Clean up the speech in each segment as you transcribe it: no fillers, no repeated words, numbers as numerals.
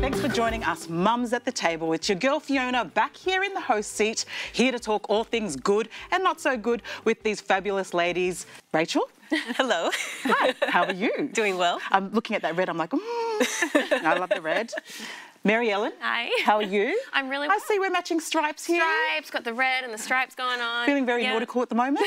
Thanks for joining us, Mums at the Table. It's your girl Fiona back here in the host seat, here to talk all things good and not so good with these fabulous ladies. Rachel? Hello. Hi, how are you? Doing well. I'm looking at that red, I'm like, I love the red. Mary Ellen? Hi. How are you? I'm really well. I see we're matching stripes here. Stripes, got the red and the stripes going on. Feeling very nautical at the moment.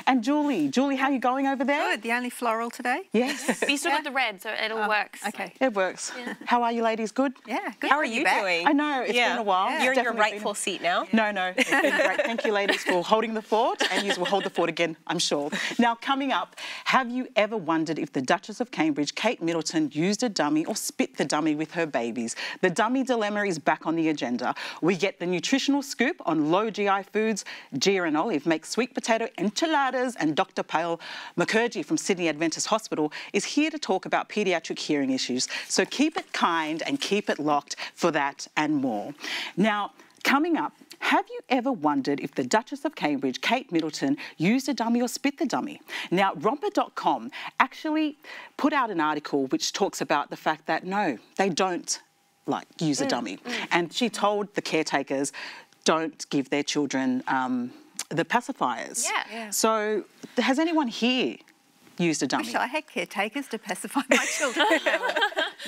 And Julie. Julie, how are you going over there? Good, the only floral today. Yes. But you still got the red, so it all works. Okay. It works. Yeah. How are you ladies? Good? Yeah, good. How are you doing? I know, it's been a while. You're in your Definitely rightful seat now. No, it's been great. Thank you, ladies, for holding the fort, and you will hold the fort again, I'm sure. Now, coming up, have you ever wondered if the Duchess of Cambridge, Kate Middleton, used a dummy or spit the dummy with her babies? The dummy dilemma is back on the agenda. We get the nutritional scoop on low GI foods. Gia and Olive make sweet potato enchiladas, and Dr. Pale Mukherjee from Sydney Adventist Hospital is here to talk about paediatric hearing issues. So keep it kind and keep it locked for that and more. Now, coming up, have you ever wondered if the Duchess of Cambridge, Kate Middleton, used a dummy or spit the dummy? Now, romper.com actually put out an article which talks about the fact that, no, they don't use a dummy. And she told the caretakers, don't give their children the pacifiers. Yeah. So has anyone here used a dummy? Wish I had caretakers to pacify my children.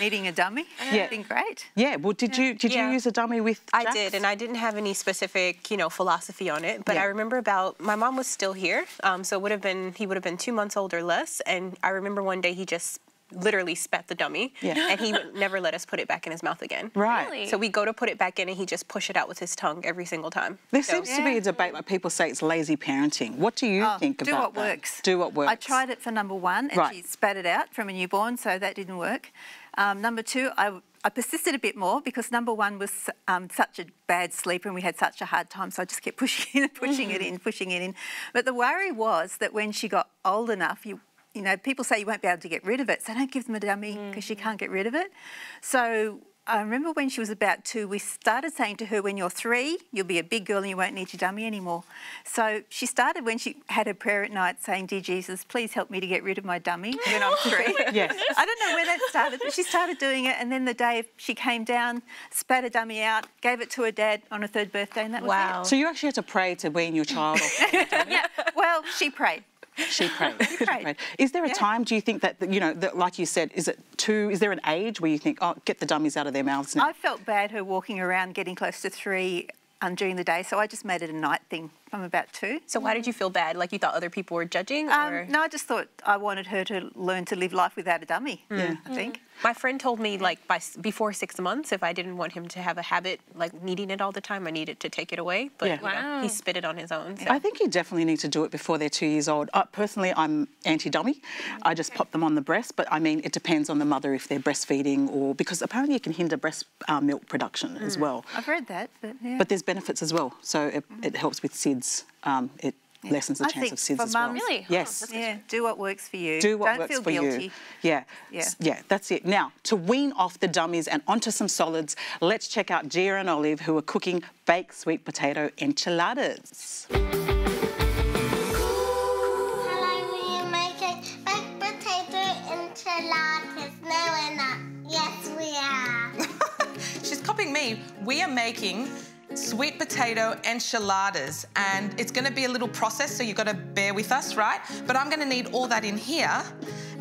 Needing a dummy. Yeah. It's been great. Yeah, well, did you use a dummy with Jax? I did, and I didn't have any specific, philosophy on it. But Yeah. I remember my mom was still here, so he would have been 2 months old or less. And I remember one day he just literally spat the dummy, and he would never let us put it back in his mouth again. Right. Really? So we go to put it back in, and he just push it out with his tongue every single time. There seems to be a debate, like people say it's lazy parenting. What do you think about that? Do what works. Do what works. I tried it for number one, and she spat it out from a newborn, so that didn't work. Number two, I persisted a bit more because number one was such a bad sleeper and we had such a hard time, so I just kept pushing it in, pushing it in. But the worry was that when she got old enough, people say you won't be able to get rid of it, so don't give them a dummy because you can't get rid of it. So I remember when she was about 2, we started saying to her, when you're 3, you'll be a big girl and you won't need your dummy anymore. So she started when she had her prayer at night saying, dear Jesus, please help me to get rid of my dummy when I'm 3. Yes. I don't know where that started, but she started doing it, and then the day she came down, spat a dummy out, gave it to her dad on her 3rd birthday, and that was it. So you actually had to pray to wean your child off the dummy? Well, she prayed. She prayed. Is there a time, do you think that, that, like you said, is there an age where you think, oh, get the dummies out of their mouths now? I felt bad her walking around getting close to 3 during the day, so I just made it a night thing from about 2. So why did you feel bad? Like you thought other people were judging? Or? No, I just thought I wanted her to learn to live life without a dummy, I think. My friend told me, before 6 months, if I didn't want him to have a habit, needing it all the time, I needed to take it away. But he spit it on his own. So. I think you definitely need to do it before they're 2 years old. Personally, I'm anti-dummy. I just pop them on the breast, but I mean, it depends on the mother if they're breastfeeding or... Because apparently it can hinder breast milk production as well. I've read that, but yeah. But there's benefits as well. So it helps with SIDS. It lessens the chance of SIDS as well. Really? Yes. Do what works for you. Do what Don't works feel for guilty. you. Yeah, that's it. Now, to wean off the dummies and onto some solids, let's check out Gia and Olive, who are cooking baked sweet potato enchiladas. Hello, we are making baked potato enchiladas. No, we're not. Yes, we are. She's copying me. We are making sweet potato enchiladas, and it's going to be a little process, so you've got to bear with us, right? But I'm going to need all that in here,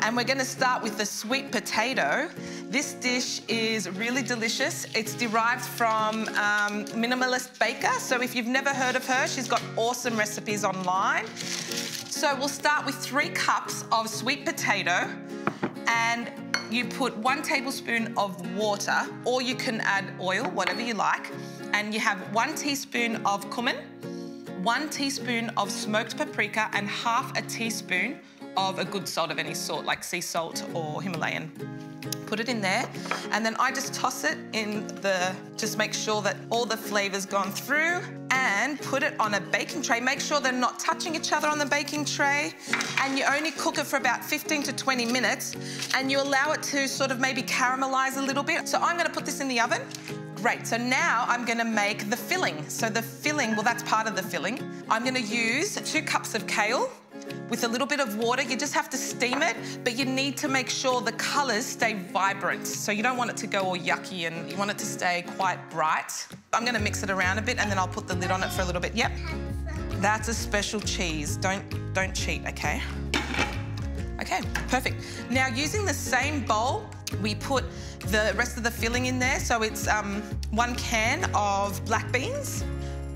and we're going to start with the sweet potato. This dish is really delicious. It's derived from Minimalist Baker, so if you've never heard of her, she's got awesome recipes online. So we'll start with 3 cups of sweet potato, and you put 1 tablespoon of water, or you can add oil, whatever you like. And you have 1 teaspoon of cumin, 1 teaspoon of smoked paprika, and half a teaspoon of a good salt of any sort, like sea salt or Himalayan. Put it in there, and then I just toss it in just make sure that all the flavour's gone through, and put it on a baking tray. Make sure they're not touching each other on the baking tray, and you only cook it for about 15 to 20 minutes, and you allow it to sort of maybe caramelise a little bit. So I'm going to put this in the oven. Great, so now I'm going to make the filling. So the filling, well, that's part of the filling. I'm going to use 2 cups of kale, with a little bit of water. You just have to steam it, but you need to make sure the colours stay vibrant. So you don't want it to go all yucky, and you want it to stay quite bright. I'm going to mix it around a bit, and then I'll put the lid on it for a little bit. Yep. That's a special cheese. Don't cheat, okay? Okay, perfect. Now, using the same bowl, we put the rest of the filling in there. So it's 1 can of black beans,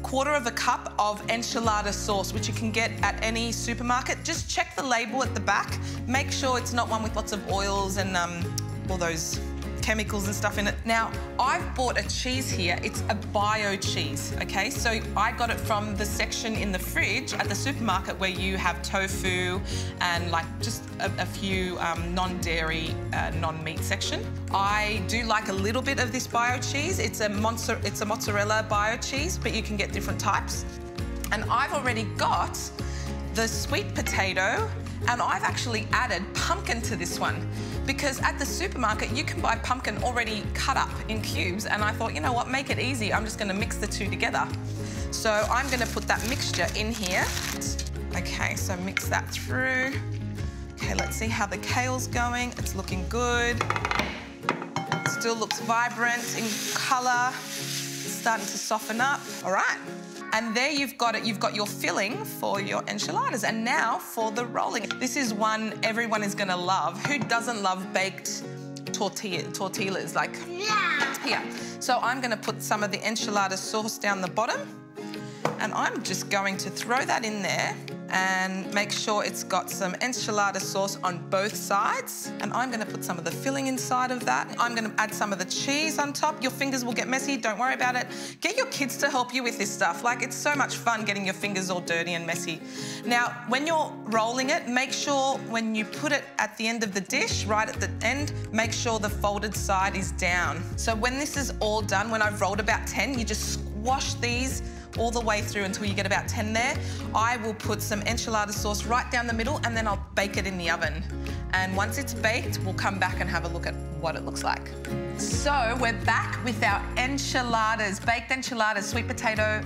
1/4 cup of enchilada sauce, which you can get at any supermarket. Just check the label at the back. Make sure it's not one with lots of oils and all those chemicals and stuff in it. Now, I've bought a cheese here. It's a bio cheese, okay? So I got it from the section in the fridge at the supermarket where you have tofu and like just a few non-dairy, non-meat section. I do like a little bit of this bio cheese. It's a mozzarella bio cheese, but you can get different types. And I've already got the sweet potato, and I've actually added pumpkin to this one, because at the supermarket you can buy pumpkin already cut up in cubes, and I thought, you know what, make it easy. I'm just going to mix the two together. So I'm going to put that mixture in here. Okay, so mix that through. Okay, let's see how the kale's going. It's looking good. Still looks vibrant in colour. It's starting to soften up. All right. And there you've got it. You've got your filling for your enchiladas. And now for the rolling. This is one everyone is going to love. Who doesn't love baked tortillas? Like, yeah. So I'm going to put some of the enchilada sauce down the bottom. And I'm just going to throw that in there and make sure it's got some enchilada sauce on both sides. And I'm going to put some of the filling inside of that. I'm going to add some of the cheese on top. Your fingers will get messy, don't worry about it. Get your kids to help you with this stuff. Like, it's so much fun getting your fingers all dirty and messy. Now, when you're rolling it, make sure when you put it at the end of the dish, right at the end, make sure the folded side is down. So when this is all done, when I've rolled about 10, you just squash these all the way through until you get about 10 there. I will put some enchilada sauce right down the middle, and then I'll bake it in the oven. And once it's baked, we'll come back and have a look at what it looks like. So we're back with our enchiladas, baked enchiladas, sweet potato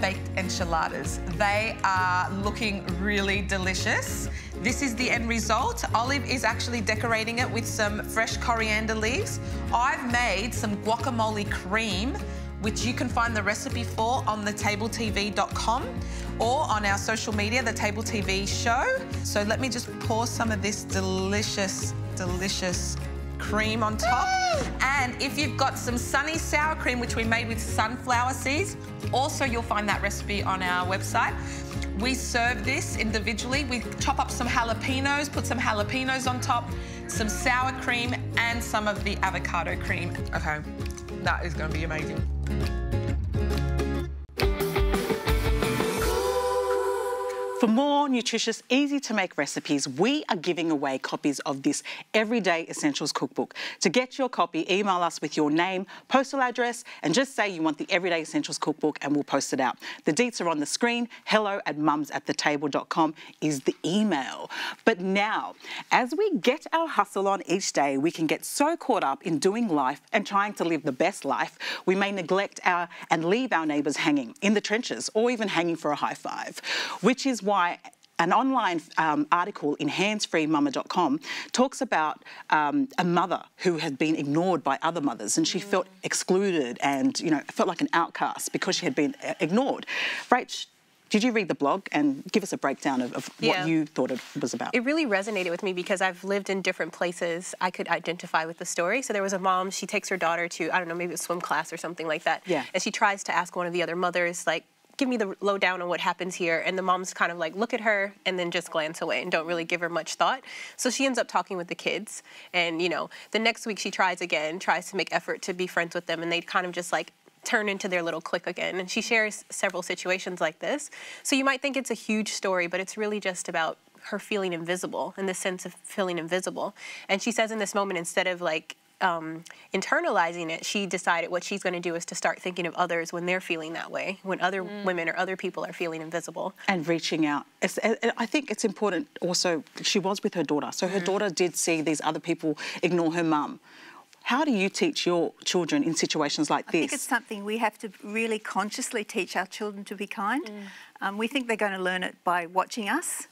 baked enchiladas. They are looking really delicious. This is the end result. Olive is actually decorating it with some fresh coriander leaves. I've made some guacamole cream, which you can find the recipe for on thetabletv.com or on our social media, The Table TV Show. So let me just pour some of this delicious, delicious cream on top. And if you've got some sunny sour cream, which we made with sunflower seeds, also you'll find that recipe on our website. We serve this individually. We chop up some jalapenos, put some jalapenos on top, some sour cream, and some of the avocado cream. Okay, that is going to be amazing. For more nutritious, easy-to-make recipes, we are giving away copies of this Everyday Essentials Cookbook. To get your copy, email us with your name, postal address, and just say you want the Everyday Essentials Cookbook and we'll post it out. The deets are on the screen. hello@mums@thetable.com is the email. But now, as we get our hustle on each day, we can get so caught up in doing life and trying to live the best life, we may neglect and leave our neighbours hanging in the trenches or even hanging for a high five, which is why an online article in handsfreemama.com talks about a mother who had been ignored by other mothers, and she felt excluded and, you know, felt like an outcast because she had been ignored. Rach, did you read the blog and give us a breakdown of what you thought it was about? It really resonated with me because I've lived in different places. I could identify with the story. So there was a mom, she takes her daughter to, I don't know, maybe a swim class or something like that. Yeah. And she tries to ask one of the other mothers, like, give me the lowdown on what happens here. And the mom's kind of like, look at her and then just glance away and don't really give her much thought. So she ends up talking with the kids. And, you know, the next week she tries again, tries to make effort to be friends with them. And they kind of just like turn into their little clique again. And she shares several situations like this. So you might think it's a huge story, but it's really just about her feeling invisible, in the sense of feeling invisible. And she says in this moment, instead of like, internalizing it, she decided what she's going to do is to start thinking of others when they're feeling that way, when other women or other people are feeling invisible. And reaching out. I think it's important also, she was with her daughter, so her daughter did see these other people ignore her mum. How do you teach your children in situations like this? I think it's something we have to really consciously teach our children to be kind. We think they're going to learn it by watching us.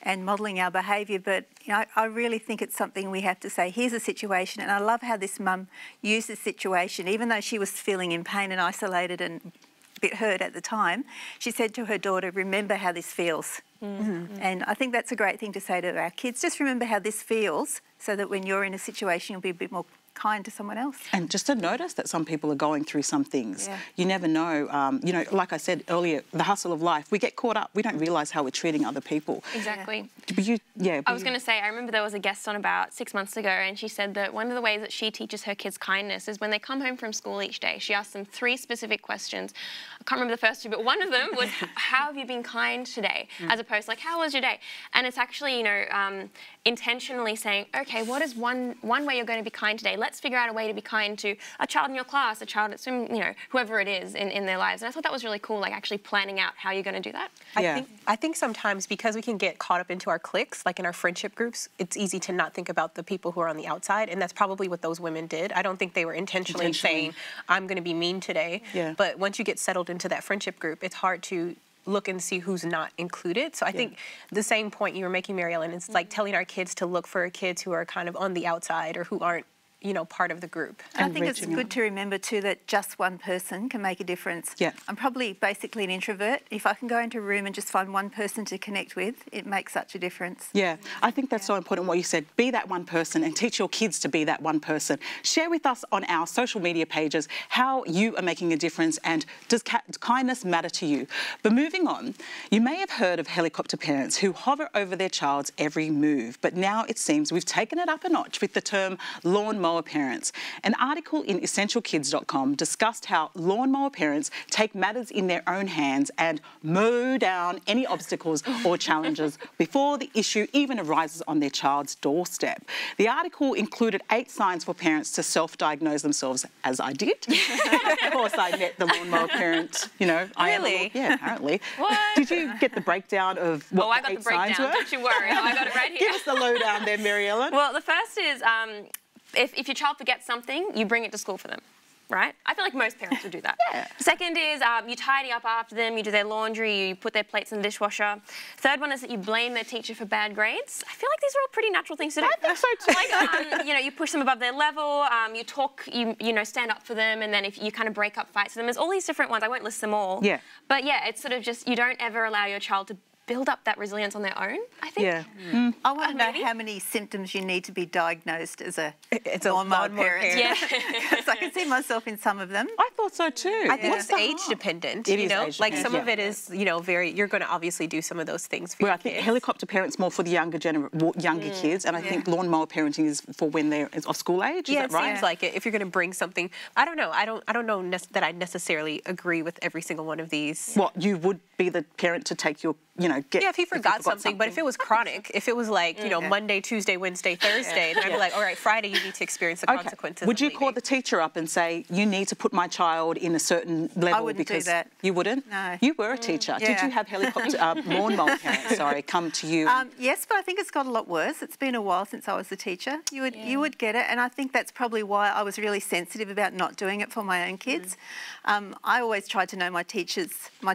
and modelling our behaviour. But, you know, I really think it's something we have to say, here's a situation. And I love how this mum used this situation, even though she was feeling in pain and isolated and a bit hurt at the time, she said to her daughter, remember how this feels. And I think that's a great thing to say to our kids. Just remember how this feels so that when you're in a situation, you'll be a bit more kind to someone else. And just to notice that some people are going through some things. Yeah. You never know. You know, like I said earlier, the hustle of life, we get caught up. We don't realise how we're treating other people. Exactly. I was going to say, I remember there was a guest on about 6 months ago, and she said that one of the ways that she teaches her kids kindness is when they come home from school each day, she asks them 3 specific questions. I can't remember the first 2, but one of them was, how have you been kind today? As opposed to, like, how was your day? And it's actually, you know, intentionally saying, okay, what is one way you're going to be kind today? Let's figure out a way to be kind to a child in your class, a child at swim, you know, whoever it is in their lives. And I thought that was really cool, like actually planning out how you're going to do that. I think sometimes because we can get caught up into our cliques, like in our friendship groups, it's easy to not think about the people who are on the outside, and that's probably what those women did. I don't think they were intentionally saying, I'm going to be mean today. But once you get settled into that friendship group, it's hard to look and see who's not included. So I think the same point you were making, Mary Ellen, is like telling our kids to look for kids who are kind of on the outside or who aren't, you know, part of the group. And I think it's good to remember too that just one person can make a difference. I'm probably basically an introvert. If I can go into a room and just find one person to connect with, it makes such a difference. I think that's so important what you said. Be that one person and teach your kids to be that one person. Share with us on our social media pages how you are making a difference, and does kindness matter to you? But moving on, you may have heard of helicopter parents who hover over their child's every move, but now it seems we've taken it up a notch with the term lawnmower parents. An article in essentialkids.com discussed how lawnmower parents take matters in their own hands and mow down any obstacles or challenges before the issue even arises on their child's doorstep. The article included 8 signs for parents to self-diagnose themselves, as I did. Of course, I met the lawnmower parent, you know. Really? Yeah, apparently. What? Did you get the breakdown of what I the got 8 the signs breakdown, were? don't you worry. I got it right here. Give us the lowdown there, Mary Ellen. Well, the first is if your child forgets something, you bring it to school for them, right? I feel like most parents would do that. Second is you tidy up after them, you do their laundry, you put their plates in the dishwasher. Third one is that you blame their teacher for bad grades. I feel like these are all pretty natural things to do. I think so too. Like, you know, you push them above their level, you talk, you know, stand up for them, and then if you kind of break up fights with them, there's all these different ones. I won't list them all. But yeah, it's sort of just, you don't ever allow your child to build up that resilience on their own, I think. I want to know how many symptoms you need to be diagnosed as a lawnmower parent. Because I can see myself in some of them. I thought so too. I think it's age dependent. It you is know, age like dependent, some of it is, you know, you're going to obviously do some of those things for your I think kids. helicopter parents more for the younger kids, and I think lawnmower parenting is for when they're of school age. Is that right? It seems like it. If you're going to bring something, I don't know. I don't know that I necessarily agree with every single one of these. What, you would be the parent to take your, you know, if he forgot something, but if it was chronic, if it was like, you know, Monday, Tuesday, Wednesday, Thursday, then I'd be like, all right, Friday you need to experience the consequences. Would you call the teacher up and say, you need to put my child in a certain level? I wouldn't do that. You wouldn't? No. You were a teacher. Did you have helicopter lawnmower parents, come to you? Yes, but I think it's got a lot worse. It's been a while since I was a teacher. You would get it, and I think that's probably why I was really sensitive about not doing it for my own kids. I always tried to know my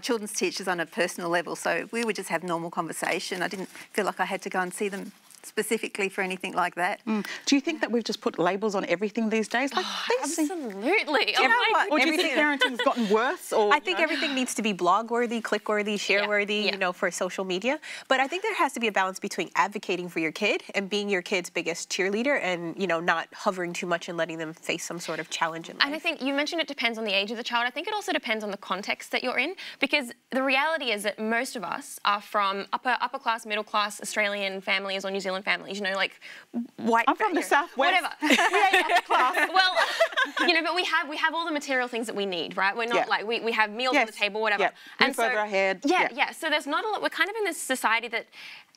children's teachers on a personal level, so we would just have normal conversation. I didn't feel like I had to go and see them specifically for anything like that. Do you think that we've just put labels on everything these days? Like, absolutely. Do you know what? Or do you think parenting's gotten worse? Or, I think everything needs to be blog-worthy, click-worthy, share-worthy, you know, for social media. But I think there has to be a balance between advocating for your kid and being your kid's biggest cheerleader and, you know, not hovering too much and letting them face some sort of challenge in life. And I think you mentioned it depends on the age of the child. I think it also depends on the context that you're in, because the reality is that most of us are from upper class, middle class Australian families or New Zealand families, you know, like white. I'm from the southwest. Whatever. We ain't upper class. Well, you know, but we have all the material things that we need, right? We're not like we have meals on the table, whatever. Roof over our head. So there's not a lot. We're kind of in this society that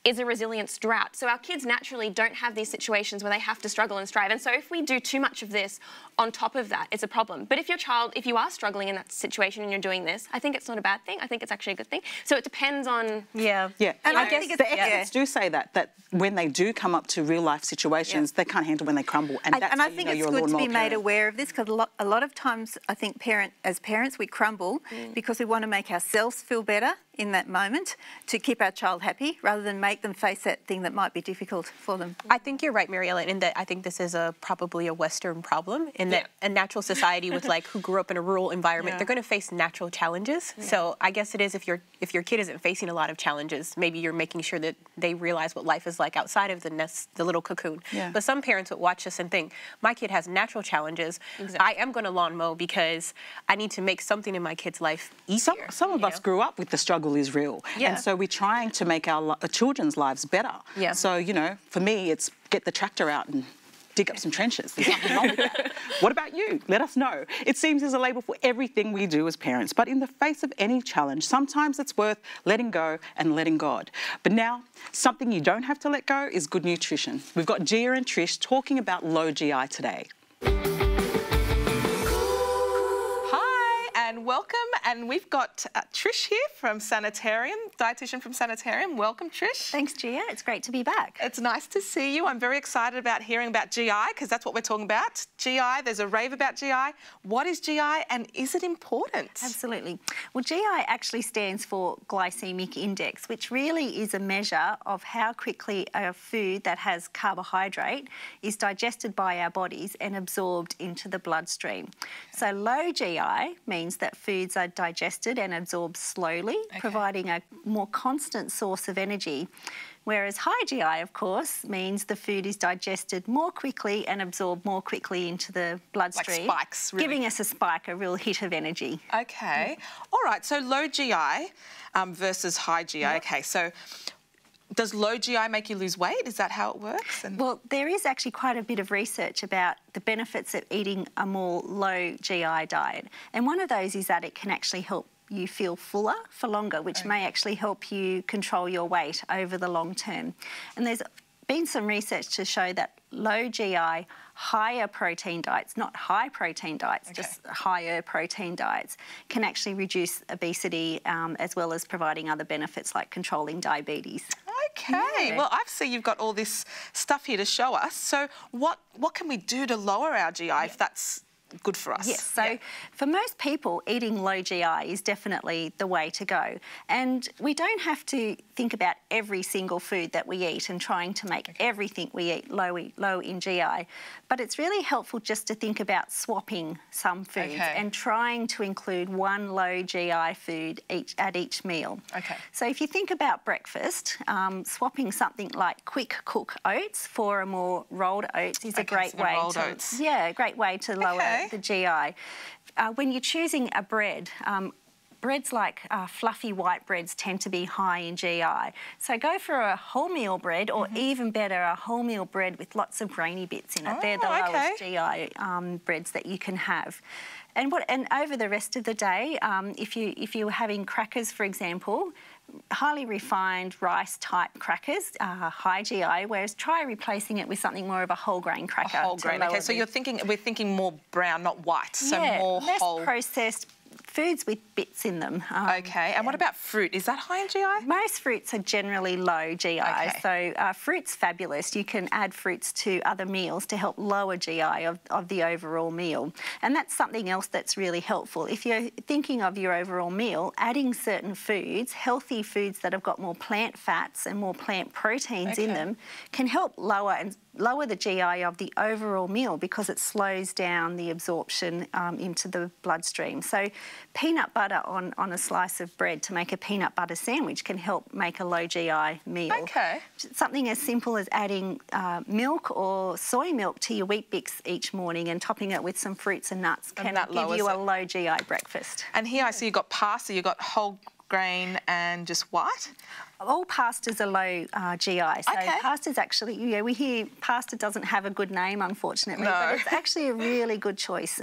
is a resilience drought. So our kids naturally don't have these situations where they have to struggle and strive. And so if we do too much of this on top of that, it's a problem. But if if you are struggling in that situation and you're doing this, I think it's not a bad thing. I think it's actually a good thing. So it depends on... And I guess the experts do say that when they do come up to real life situations, they can't handle when they crumble. And I think it's good to be made aware of this, because a lot of times I think as parents we crumble because we want to make ourselves feel better in that moment to keep our child happy rather than make them face that thing that might be difficult for them. I think you're right, Mary Ellen, in that I think this is probably a Western problem in that a natural society with like who grew up in a rural environment, they're going to face natural challenges. So I guess it is if your kid isn't facing a lot of challenges, maybe you're making sure that they realize what life is like outside of the nest, the little cocoon. But some parents would watch this and think, my kid has natural challenges. I am going to lawn mow because I need to make something in my kid's life easier. Some of us grew up with the struggle is real. And so we're trying to make our children's lives better. So, you know, for me, it's get the tractor out and dig up some trenches. There's nothing wrong with that. What about you? Let us know. It seems there's a label for everything we do as parents, but in the face of any challenge, sometimes it's worth letting go and letting God. But now, something you don't have to let go is good nutrition. We've got Gia and Trish talking about low GI today. And welcome, and we've got Trish here from Sanitarium, dietitian from Sanitarium. Welcome, Trish. Thanks, Gia. It's great to be back. It's nice to see you. I'm very excited about hearing about GI because that's what we're talking about. GI, there's a rave about GI. What is GI and is it important? Absolutely. Well, GI actually stands for glycemic index, which really is a measure of how quickly a food that has carbohydrate is digested by our bodies and absorbed into the bloodstream. So low GI means that foods are digested and absorbed slowly, providing a more constant source of energy. Whereas high GI, of course, means the food is digested more quickly and absorbed more quickly into the bloodstream. Like spikes, really. Giving us a spike, a real hit of energy. Okay. All right, so low GI versus high GI. Okay, so does low GI make you lose weight? Is that how it works? Well, there is actually quite a bit of research about the benefits of eating a more low GI diet. And one of those is that it can actually help you feel fuller for longer, which may actually help you control your weight over the long term. And there's been some research to show that low GI, higher protein diets, not high protein diets, just higher protein diets, can actually reduce obesity as well as providing other benefits like controlling diabetes. Okay, well, I see you've got all this stuff here to show us. So what can we do to lower our GI if that's good for us? Yes, so for most people, eating low GI is definitely the way to go. And we don't have to think about every single food that we eat and trying to make everything we eat low in GI. But it's really helpful just to think about swapping some foods and trying to include one low GI food at each meal. So if you think about breakfast, swapping something like quick cook oats for a more rolled oats is a great way to great way to lower the GI. When you're choosing a bread, breads like fluffy white breads tend to be high in GI. So go for a wholemeal bread or even better, a wholemeal bread with lots of grainy bits in it. They're the lowest GI breads that you can have. And over the rest of the day, if you're having crackers, for example, highly refined rice-type crackers, high GI, whereas try replacing it with something more of a whole grain cracker. Whole grain, so we're thinking more brown, not white, so more less whole. Processed foods with bits in them. And what about fruit? Is that high in GI? Most fruits are generally low GI, so fruit's fabulous. You can add fruits to other meals to help lower GI of the overall meal. And that's something else that's really helpful. If you're thinking of your overall meal, adding certain foods, healthy foods that have got more plant fats and more plant proteins in them, can help lower the GI of the overall meal because it slows down the absorption into the bloodstream. So peanut butter on a slice of bread to make a peanut butter sandwich can help make a low GI meal. Something as simple as adding milk or soy milk to your Wheat Bix each morning and topping it with some fruits and nuts can give you a low GI breakfast. And here I see you've got pasta, you've got whole grain and just white? All pastas are low GI. So pasta's actually, we hear pasta doesn't have a good name, unfortunately, but it's actually a really good choice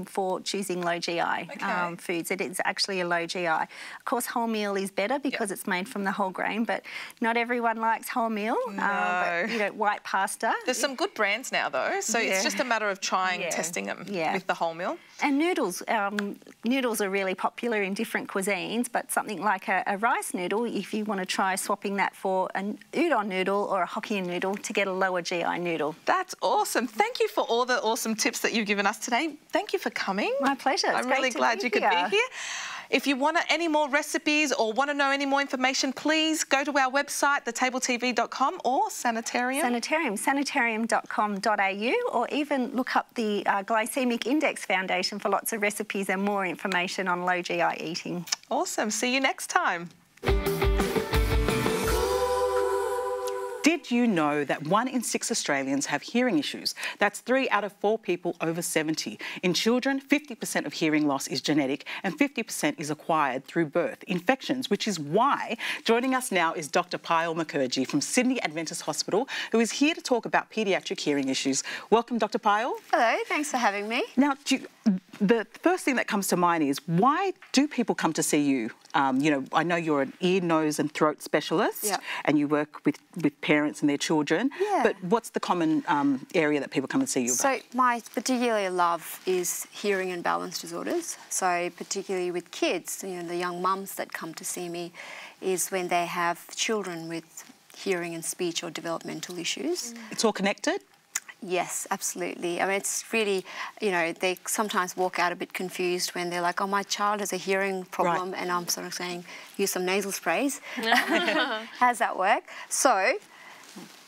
for choosing low GI foods. It is actually a low GI. Of course, wholemeal is better because it's made from the whole grain, but not everyone likes wholemeal. But, white pasta. There's some good brands now, though, so it's just a matter of testing them with the wholemeal. And noodles. Noodles are really popular in different cuisines, but something like a rice noodle, if you want to try swapping that for an udon noodle or a Hokkien noodle to get a lower GI noodle. That's awesome. Thank you for all the awesome tips that you've given us today. Thank you for coming. My pleasure. I'm really glad you could be here. If you want any more recipes or want to know any more information, please go to our website, thetabletv.com, or Sanitarium. Sanitarium.com.au, or even look up the Glycemic Index Foundation for lots of recipes and more information on low GI eating. Awesome. See you next time. Did you know that 1 in 6 Australians have hearing issues? That's 3 out of 4 people over 70. In children, 50% of hearing loss is genetic and 50% is acquired through birth infections, which is why joining us now is Dr. Payal Mukherjee from Sydney Adventist Hospital, who is here to talk about paediatric hearing issues. Welcome, Dr. Payal. Hello, thanks for having me. Now, the first thing that comes to mind is, why do people come to see you? You know, I know you're an ear, nose and throat specialist, and you work with parents and their children, but what's the common area that people come and see you about? So my particular love is hearing and balance disorders. So particularly with kids, you know, the young mums that come to see me is when they have children with hearing and speech or developmental issues. It's all connected? Yes, absolutely. I mean, it's really, you know, they sometimes walk out a bit confused when they're like, oh, my child has a hearing problem, and I'm sort of saying, use some nasal sprays. How's that work? So,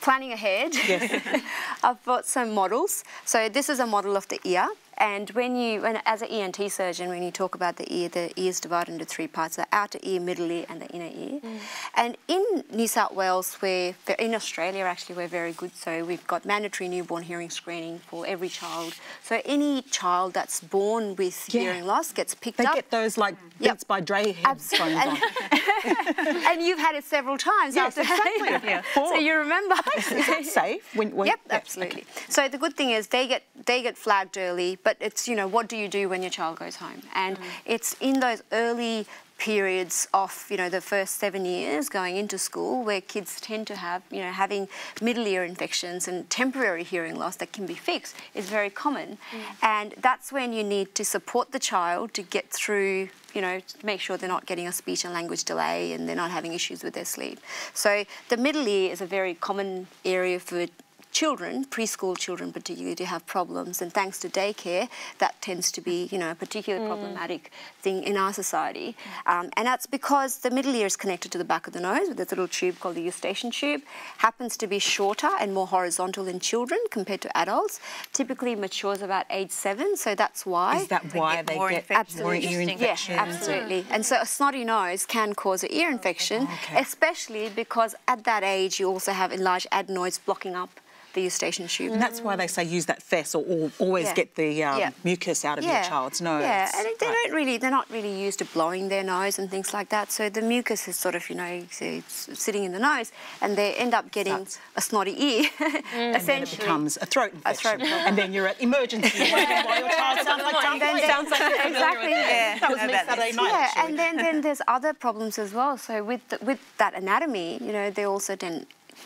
planning ahead, I've brought some models. So this is a model of the ear. And as an ENT surgeon, when you talk about the ear is divided into 3 parts: the outer ear, middle ear, and the inner ear. And in New South Wales, in Australia, actually, we're very good. So we've got mandatory newborn hearing screening for every child. So any child that's born with hearing loss gets picked up. They get those like Beats by Dre headphones on. And you've had it several times. Yes, exactly. So you remember. Is that safe? Yep, absolutely. Okay. So the good thing is they get flagged early, but it's, you know, what do you do when your child goes home? And it's in those early periods of, you know, the first 7 years going into school where kids tend to have, you know, having middle ear infections and temporary hearing loss that can be fixed is very common. And that's when you need to support the child to get through, you know, to make sure they're not getting a speech and language delay and they're not having issues with their sleep. So the middle ear is a very common area for children, preschool children particularly, to have problems, and thanks to daycare, that tends to be, you know, a particularly problematic thing in our society. And that's because the middle ear is connected to the back of the nose with this little tube called the eustachian tube. Happens to be shorter and more horizontal in children compared to adults. Typically matures about age 7, so that's why. Is that why they get more ear infections? Yeah, absolutely. And so a snotty nose can cause an ear infection, especially because at that age you also have enlarged adenoids blocking up the eustachian tube. And that's why they say use that fess, or always get the mucus out of your child's nose. Yeah, and they're not really used to blowing their nose and things like that. So the mucus is sort of, you know, it's sitting in the nose, and they end up getting a snotty ear. Essentially, and then it becomes a throat infection, and then you're at emergency while your child sounds like exactly. That was me Saturday night. Yeah, and then there's other problems as well. So with that anatomy, you know, they also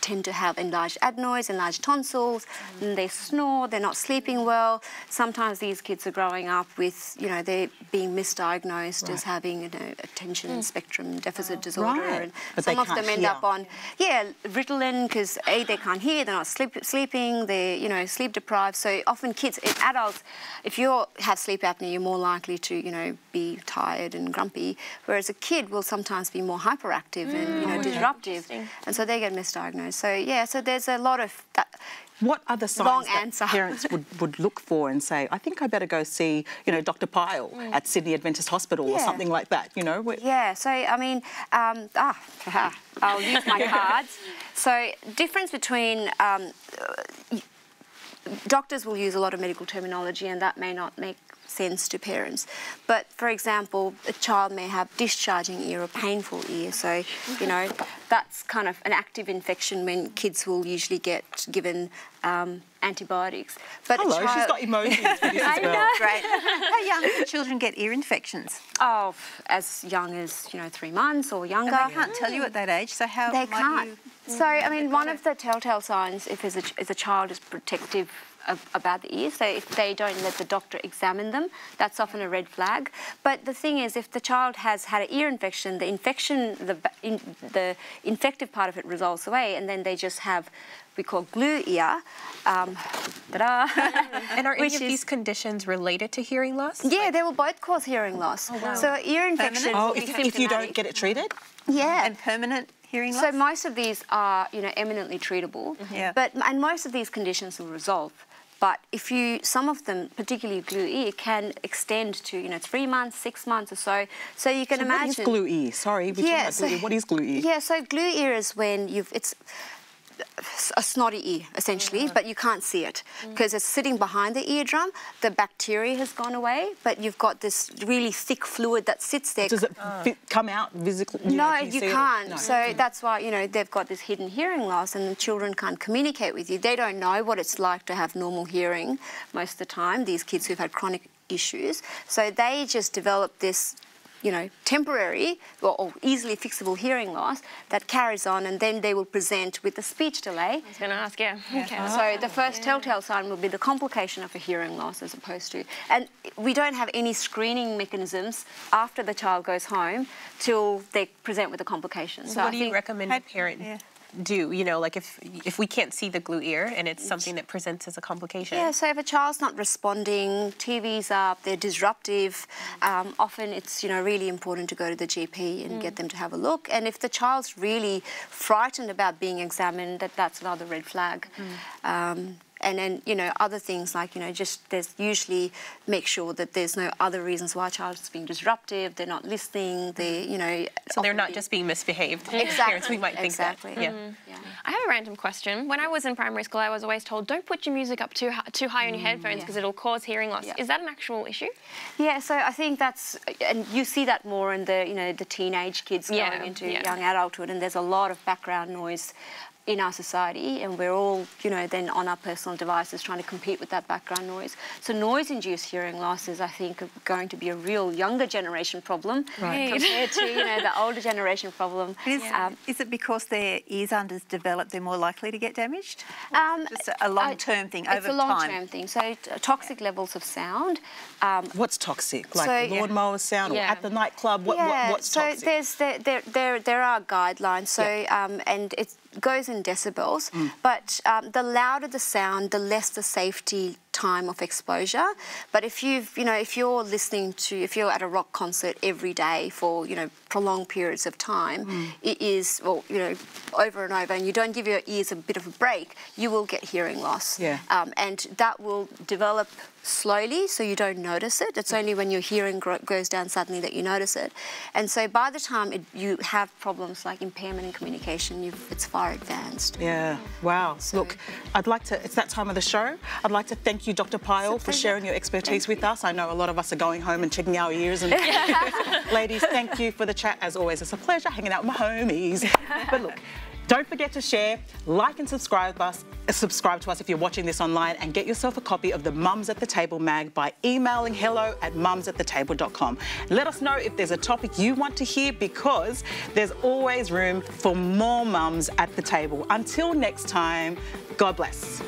tend to have enlarged adenoids, enlarged tonsils, and they snore, they're not sleeping well. Sometimes these kids are growing up with, you know, they're being misdiagnosed as having, you know, attention spectrum deficit disorder. And but some of them end up on, Ritalin, because A, they can't hear, they're not sleeping, they're, you know, sleep deprived. So often kids, adults, if you have sleep apnea, you're more likely to, you know, be tired and grumpy, whereas a kid will sometimes be more hyperactive and, you know, disruptive. And so they get misdiagnosed. So, yeah, so there's a lot of that. What other signs that parents would look for and say, I think I better go see, you know, Dr. Payal at Sydney Adventist Hospital or something like that, you know? Yeah, so, I mean, I'll use my cards. So, difference between... doctors will use a lot of medical terminology, and that may not make sense to parents. But, for example, a child may have discharging ear or painful ear. So, you know, that's kind of an active infection when kids will usually get given antibiotics. But she's got emojis for this as well. I know. Great. How young do children get ear infections? Oh, as young as, you know, 3 months or younger. And they can't tell you at that age, so how they can't. So, I mean, one of the telltale signs if a child is protective about the ear. So if they don't let the doctor examine them, that's often a red flag. But the thing is, if the child has had an ear infection, the infective part of it resolves away, and then they just have we call glue ear. Ta-da! And are any of these conditions related to hearing loss? Yeah, they will both cause hearing loss. Oh, wow. So ear infection. Oh, if you don't get it treated? Yeah. And permanent hearing loss? So most of these are, eminently treatable. Yeah. And most of these conditions will resolve. But if some of them, particularly glue ear, can extend to, 3 months, 6 months or so. So you can imagine. What is glue ear? Sorry, we're talking about glue ear. What is glue ear? Yeah, so glue ear is when it's a snotty ear, essentially, but you can't see it because it's sitting behind the eardrum. The bacteria has gone away, but you've got this really thick fluid that sits there. Does it come out physically? No, you can't. No. So that's why, they've got this hidden hearing loss and the children can't communicate with you. They don't know what it's like to have normal hearing most of the time, these kids who've had chronic issues. So they just develop this temporary or easily fixable hearing loss that carries on, and then they will present with a speech delay. I was going to ask, yeah. Okay. So the first telltale sign will be the complication of a hearing loss as opposed to... And we don't have any screening mechanisms after the child goes home till they present with a complication. So what do you recommend a parent do, like if we can't see the glue ear and it's something that presents as a complication? Yeah, so if a child's not responding, TV's up, they're disruptive, often it's, really important to go to the GP and get them to have a look. And if the child's really frightened about being examined, that's another red flag. And then, other things like, there's usually make sure that there's no other reasons why a child is being disruptive, they're not listening, So they're not just being misbehaved. Exactly. Parents, we might think that. Yeah. I have a random question. When I was in primary school, I was always told, don't put your music up too high on your headphones because it'll cause hearing loss. Is that an actual issue? Yeah, so I think that's, and you see that more in the, the teenage kids going into young adulthood, and there's a lot of background noise in our society, and we're all, then on our personal devices trying to compete with that background noise. So noise-induced hearing loss is, I think, going to be a real younger generation problem compared to, the older generation problem. Is it because their ears aren't as developed, they're more likely to get damaged? Just a long-term thing over time? It's a long-term thing. So toxic levels of sound. What's toxic? Like lawnmower sound or at the nightclub? What's toxic? So there are guidelines. So and it goes in decibels, but the louder the sound, the less the safety time of exposure. But if you're listening to, if you're at a rock concert every day for, prolonged periods of time, it is, over and over, and you don't give your ears a bit of a break, you will get hearing loss. Yeah. And that will develop slowly, so you don't notice it. It's only when your hearing goes down suddenly that you notice it. And so by the time you have problems like impairment in communication, it's far advanced. Yeah, wow. So, look, it's that time of the show. I'd like to thank you, Dr. Pyle, for sharing your expertise with us. I know a lot of us are going home and checking our ears. And ladies, thank you for the chat. As always, it's a pleasure hanging out with my homies. But look, don't forget to share, like and subscribe to us if you're watching this online, and get yourself a copy of the Mums at the Table mag by emailing hello@mumsathetable.com. Let us know if there's a topic you want to hear, because there's always room for more mums at the table. Until next time, God bless.